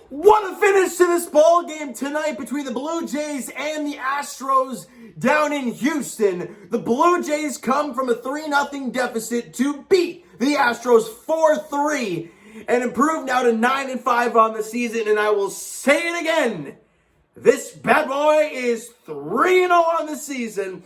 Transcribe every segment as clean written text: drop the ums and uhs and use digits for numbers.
What a finish to this ball game tonight between the Blue Jays and the Astros down in Houston. The Blue Jays come from a 3-0 deficit to beat the Astros 4-3 and improve now to 9-5 on the season. And I will say it again, this bad boy is 3-0 on the season.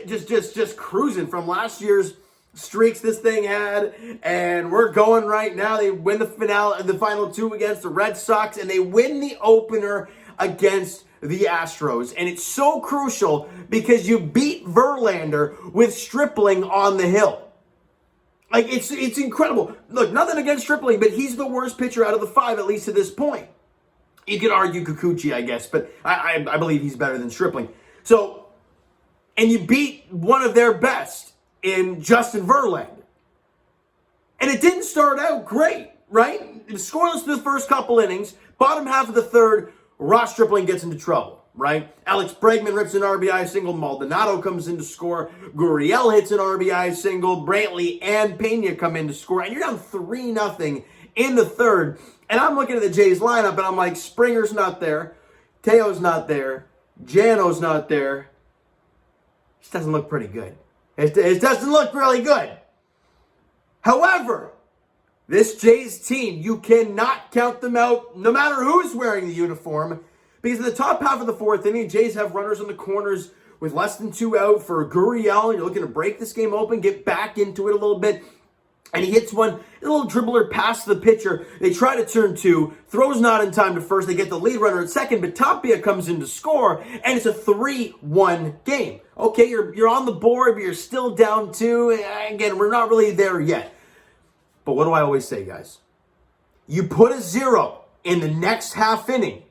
Just cruising from last year's streaks this thing had, and we're going right now. They win the final two against the Red Sox, and they win the opener against the Astros. And it's so crucial because you beat Verlander with Stripling on the hill. Like, it's incredible. Look, nothing against Stripling, but he's the worst pitcher out of the five, at least to this point. You could argue Kikuchi, I guess, but I believe he's better than Stripling. So, and you beat one of their best in Justin Verlander. And it didn't start out great, right? It was scoreless for the first couple innings. Bottom half of the third, Ross Stripling gets into trouble, right? Alex Bregman rips an RBI single. Maldonado comes in to score. Gurriel hits an RBI single. Brantley and Pena come in to score. And you're down 3-0 in the third. And I'm looking at the Jays lineup, and I'm like, Springer's not there. Teo's not there. Jano's not there. This doesn't look pretty good. It doesn't look really good. However, this Jays team, you cannot count them out no matter who's wearing the uniform, because in the top half of the fourth inning, Jays have runners on the corners with less than 2 out for Gurriel, and you're looking to break this game open, get back into it a little bit. And he hits one, a little dribbler past the pitcher. They try to turn two. Throws not in time to first. They get the lead runner at second, but Tapia comes in to score, and it's a 3-1 game. Okay, you're on the board, but you're still down 2. Again, we're not really there yet. But what do I always say, guys? You put a 0 in the next half inning,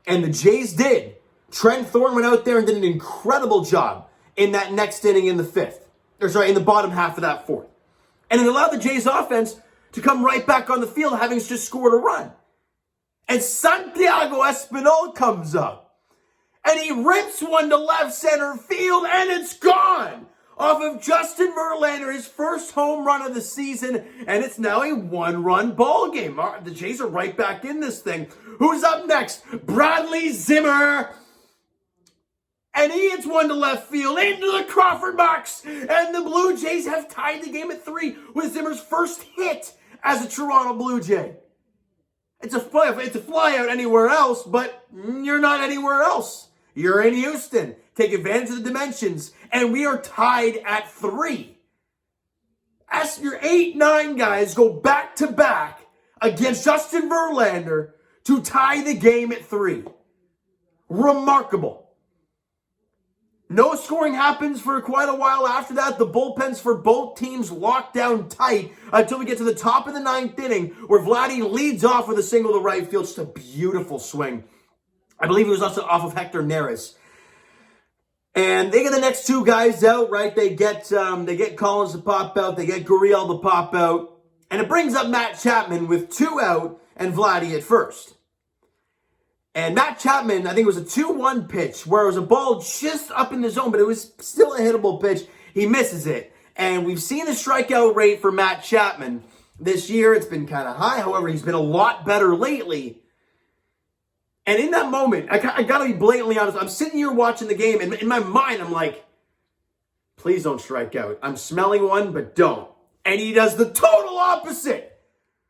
and the Jays did. Trent Thorne went out there and did an incredible job in that next inning in the in the bottom half of that fourth. And it allowed the Jays offense to come right back on the field, having just scored a run. And Santiago Espinal comes up, and he rips one to left center field, and it's gone off of Justin Verlander, his first home run of the season, and it's now a 1-run ball game. The Jays are right back in this thing. Who's up next? Bradley Zimmer. And he hits one to left field into the Crawford box. And the Blue Jays have tied the game at 3 with Zimmer's first hit as a Toronto Blue Jay. It's a fly out anywhere else, but you're not anywhere else. You're in Houston. Take advantage of the dimensions. And we are tied at 3. As your 8-9 guys go back to back against Justin Verlander to tie the game at 3. Remarkable. No scoring happens for quite a while after that. The bullpens for both teams locked down tight until we get to the top of the 9th inning, where Vladdy leads off with a single to right field. Just a beautiful swing. I believe it was also off of Hector Neris. And they get the next 2 guys out, right? They get Collins to pop out. They get Gurriel to pop out. And it brings up Matt Chapman with 2 out and Vladdy at first. And Matt Chapman, I think it was a 2-1 pitch where it was a ball just up in the zone, but it was still a hittable pitch. He misses it. And we've seen the strikeout rate for Matt Chapman this year. It's been kind of high. However, he's been a lot better lately. And in that moment, I got to be blatantly honest. I'm sitting here watching the game, and in my mind, I'm like, please don't strike out. I'm smelling one, but don't. And he does the total opposite.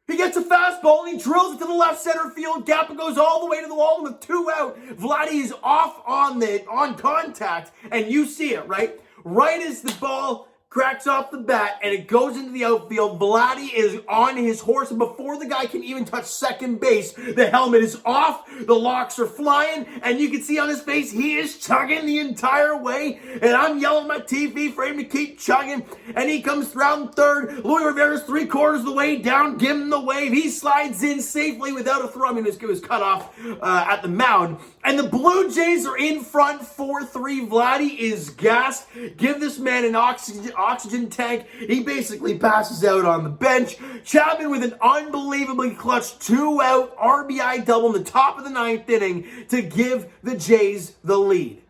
He gets a fastball and he drills it to the left center field. Gap goes all the way to the wall with 2 out. Vladdy is off on contact, and you see it, right? Right as the ball cracks off the bat and it goes into the outfield, Vladdy is on his horse, and before the guy can even touch second base, the helmet is off, the locks are flying, and you can see on his face he is chugging the entire way, and I'm yelling at my TV for him to keep chugging, and he comes round third. Luis Rivera's 3/4 of the way down, give him the wave. He slides in safely without a throw. I mean, it was cut off at the mound, and the Blue Jays are in front 4-3. Vladdy is gassed. Give this man an oxygen tank. He basically passes out on the bench. Chapman with an unbelievably clutch 2-out RBI double in the top of the 9th inning to give the Jays the lead.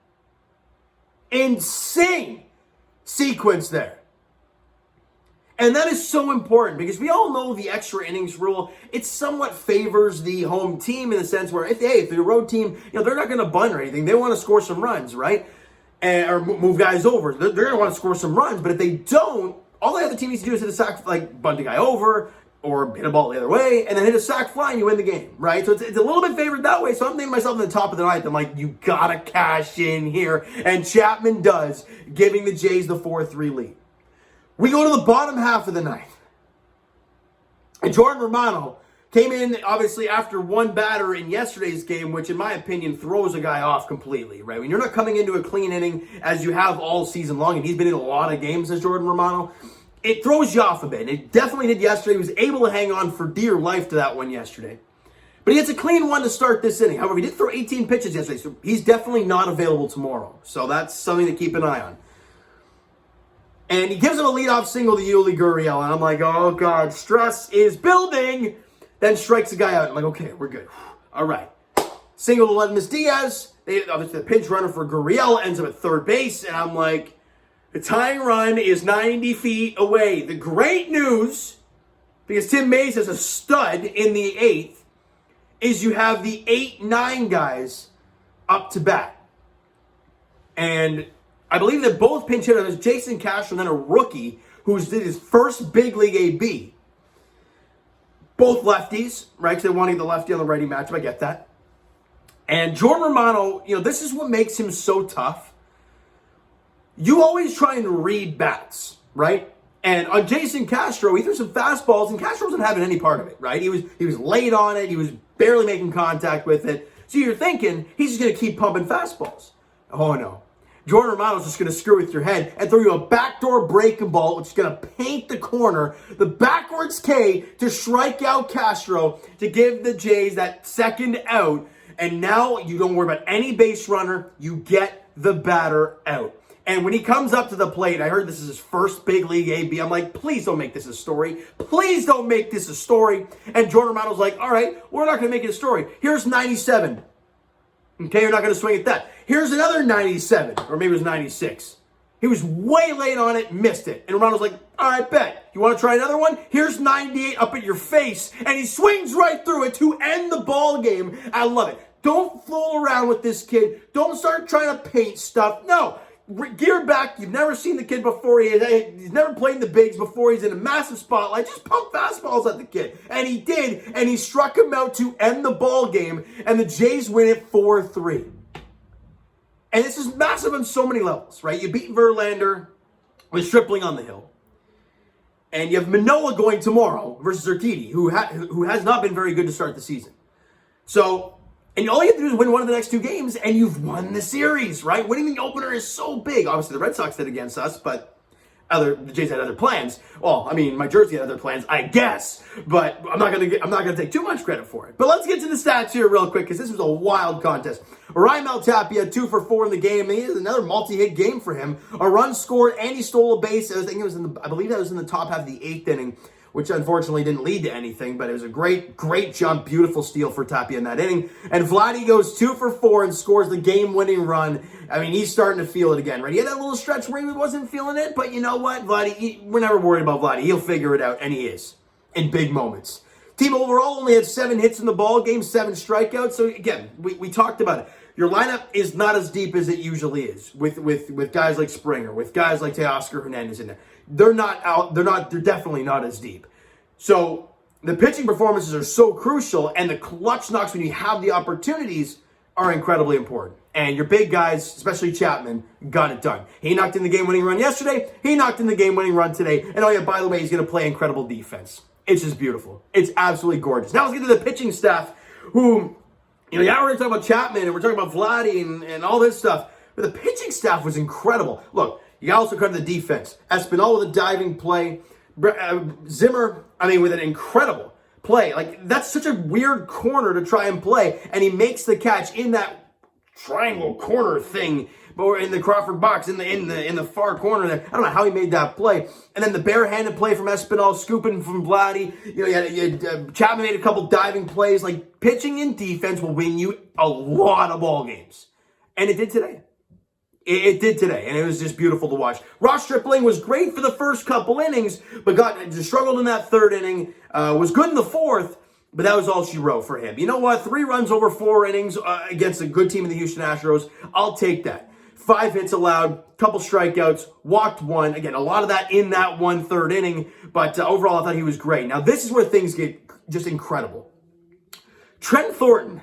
Insane sequence there. And that is so important because we all know the extra innings rule. It somewhat favors the home team in the sense where if the road team, they're not going to bunt or anything. They want to score some runs, right? Or move guys over. They're going to want to score some runs. But if they don't, all the other team needs to do is hit a sac, like bunt a guy over or hit a ball the other way and then hit a sac fly and you win the game, right? So it's a little bit favored that way. So I'm thinking to myself in the top of the ninth, I'm like, you got to cash in here. And Chapman does, giving the Jays the 4-3 lead. We go to the bottom half of the ninth. And Jordan Romano came in, obviously, after one batter in yesterday's game, which, in my opinion, throws a guy off completely, right? When you're not coming into a clean inning as you have all season long, and he's been in a lot of games as Jordan Romano, it throws you off a bit. And it definitely did yesterday. He was able to hang on for dear life to that one yesterday. But he gets a clean one to start this inning. However, he did throw 18 pitches yesterday, so he's definitely not available tomorrow. So that's something to keep an eye on. And he gives him a leadoff single to Yuli Gurriel. And I'm like, oh, God, stress is building. Then strikes the guy out. I'm like, okay, we're good. All right. Single to Ledmus Diaz. Obviously, the pinch runner for Gurriel ends up at third base. And I'm like, the tying run is 90 feet away. The great news, because Tim Mays is a stud in the 8th, is you have the 8-9 guys up to bat. And I believe that both pinch hitters, Jason Castro and then a rookie who did his first big league AB. Both lefties, right? Because they want to get the lefty on the righty matchup. I get that. And Jordan Romano, this is what makes him so tough. You always try and read bats, right? And on Jason Castro, he threw some fastballs, and Castro wasn't having any part of it, right? He was late on it. He was barely making contact with it. So you're thinking he's just going to keep pumping fastballs. Oh, no. Jordan Romano's just going to screw with your head and throw you a backdoor breaking ball, which is going to paint the corner, the backwards K to strike out Castro to give the Jays that second out. And now you don't worry about any base runner. You get the batter out. And when he comes up to the plate, I heard this is his first big league AB. I'm like, please don't make this a story. Please don't make this a story. And Jordan Romano's like, all right, we're not going to make it a story. Here's 97. Okay, you're not going to swing at that. Here's another 97, or maybe it was 96. He was way late on it, missed it. And Romano's like, all right, bet. You want to try another one? Here's 98 up at your face. And he swings right through it to end the ball game. I love it. Don't fool around with this kid. Don't start trying to paint stuff. No. Gear back. You've never seen the kid before. He's never played in the bigs before. He's in a massive spotlight. Just pump fastballs at the kid. And he did. And he struck him out to end the ball game. And the Jays win it 4-3. And this is massive on so many levels, right? You beat Verlander with Stripling on the hill. And you have Manoah going tomorrow versus Urquidy, who has not been very good to start the season. So, and all you have to do is win one of the next two games, and you've won the series, right? Winning the opener is so big. Obviously, the Red Sox did against us, but the Jays had other plans. Well, I mean, my jersey had other plans, I guess, but I'm not gonna take too much credit for it. But let's get to the stats here real quick because this was a wild contest. Raimel Tapia 2 for 4 in the game. He is another multi-hit game for him. A run scored and he stole a base. I believe that was in the top half of the 8th inning, which unfortunately didn't lead to anything, but it was a great jump, beautiful steal for Tapia in that inning. And Vladdy goes 2 for 4 and scores the game-winning run. I mean, he's starting to feel it again, right? He had that little stretch where he wasn't feeling it, but you know what, Vladdy, we're never worried about Vladdy. He'll figure it out, and he is, in big moments. Team overall only had 7 hits in the ball game, 7 strikeouts. So again, we talked about it. Your lineup is not as deep as it usually is with guys like Springer, with guys like Teoscar Hernandez in there. They're definitely not as deep. So the pitching performances are so crucial, and the clutch knocks when you have the opportunities are incredibly important. And your big guys, especially Chapman, got it done. He knocked in the game-winning run yesterday. He knocked in the game-winning run today. And oh yeah, by the way, he's going to play incredible defense. It's just beautiful. It's absolutely gorgeous. Now let's get to the pitching staff who, we're going to talk about Chapman and we're talking about Vladdy and all this stuff. But the pitching staff was incredible. Look, you also cut to the defense. Espinal with a diving play. Zimmer, with an incredible play. Like, that's such a weird corner to try and play. And he makes the catch in that triangle corner thing, but in the Crawford box, in the far corner there. I don't know how he made that play. And then the barehanded play from Espinal, scooping from Vladdy. You had Chapman made a couple diving plays. Like, pitching and defense will win you a lot of ball games. And it did today. It did today, and it was just beautiful to watch. Ross Stripling was great for the first couple innings, but struggled in that third inning. Was good in the fourth, but that was all she wrote for him. You know what? 3 runs over 4 innings against a good team in the Houston Astros. I'll take that. 5 hits allowed, couple strikeouts, walked 1. Again, a lot of that in that 1/3 inning, but overall I thought he was great. Now, this is where things get just incredible. Trent Thornton.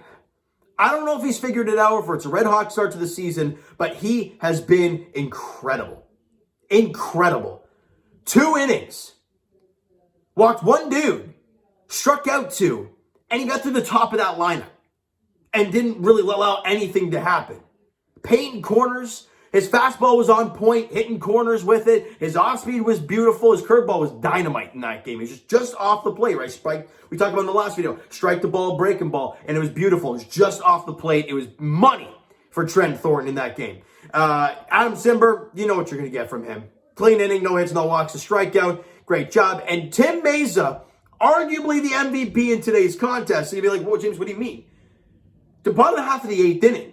I don't know if he's figured it out or if it's a red hot start to the season, but he has been incredible. Incredible. 2 innings. Walked 1 dude. Struck out 2. And he got through the top of that lineup. And didn't really allow anything to happen. Painting corners. His fastball was on point, hitting corners with it. His off-speed was beautiful. His curveball was dynamite in that game. He was just off the plate, right? We talked about in the last video. Strike the ball, breaking ball, and it was beautiful. It was just off the plate. It was money for Trent Thornton in that game. Adam Simber, you know what you're going to get from him. Clean inning, no hits, no walks, a strikeout. Great job. And Tim Meza, arguably the MVP in today's contest. So you'd be like, well, James, what do you mean? The bottom half of the 8th inning,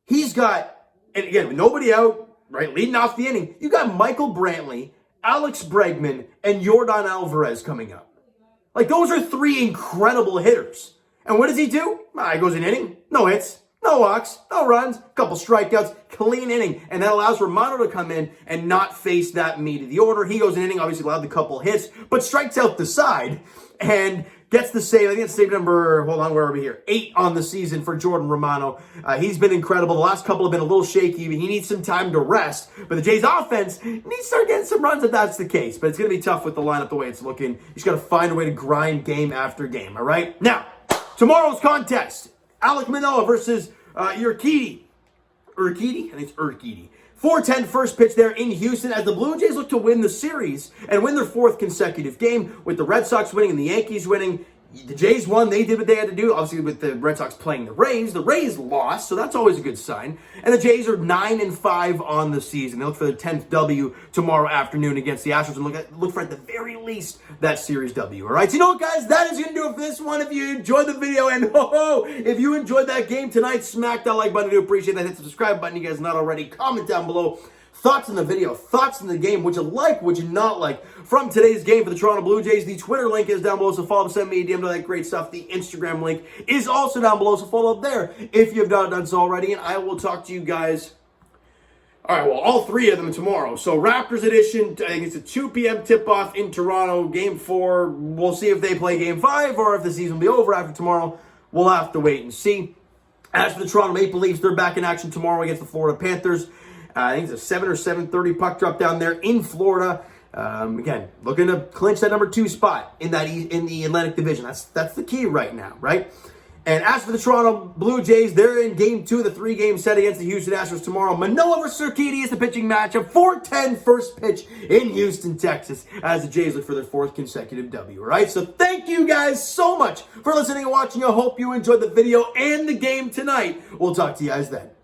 he's got... And again, with nobody out, right, leading off the inning, you got Michael Brantley, Alex Bregman, and Yordan Alvarez coming up. Like, those are 3 incredible hitters. And what does he do? He goes in inning, no hits, no walks, no runs, couple strikeouts, clean inning. And that allows Romano to come in and not face that meat of the order. He goes in inning, obviously allowed the couple hits, but strikes out the side and gets the save. I think it's save number, hold on, where are we here? 8 on the season for Jordan Romano. He's been incredible. The last couple have been a little shaky. He needs some time to rest. But the Jays offense needs to start getting some runs if that's the case. But it's going to be tough with the lineup the way it's looking. He's got to find a way to grind game after game, all right? Now, tomorrow's contest. Alek Manoah versus Urquidy. Urquidy? I think it's Urquidy. 4:10 first pitch there in Houston as the Blue Jays look to win the series and win their 4th consecutive game with the Red Sox winning and the Yankees winning. The Jays won. They did what they had to do. Obviously, with the Red Sox playing the Rays lost, so that's always a good sign. And the Jays are 9-5 on the season. They look for their 10th W tomorrow afternoon against the Astros and look for, at the very least, that series W. All right, so you know what, guys? That is going to do it for this one. If you enjoyed the video, and if you enjoyed that game tonight, smack that like button. I do appreciate that. Hit the subscribe button. You guys not already. Comment down below. Thoughts on the video, thoughts on the game, would you like, would you not like, from today's game for the Toronto Blue Jays. The Twitter link is down below, so follow, send me a DM to that great stuff. The Instagram link is also down below, so follow up there if you have not done so already, and I will talk to you guys, all right, well, all 3 of them tomorrow. So Raptors edition, I think it's a 2 p.m. tip-off in Toronto, Game 4. We'll see if they play Game 5 or if the season will be over after tomorrow. We'll have to wait and see. As for the Toronto Maple Leafs, they're back in action tomorrow against the Florida Panthers. I think it's a 7 or 7:30 puck drop down there in Florida. Again, looking to clinch that number 2 spot in the Atlantic Division. That's the key right now, right? And as for the Toronto Blue Jays, they're in Game 2 of the 3-game set against the Houston Astros tomorrow. Manoah versus Urquidy is the pitching matchup. 4:10 first pitch in Houston, Texas, as the Jays look for their 4th consecutive W. All right, so thank you guys so much for listening and watching. I hope you enjoyed the video and the game tonight. We'll talk to you guys then.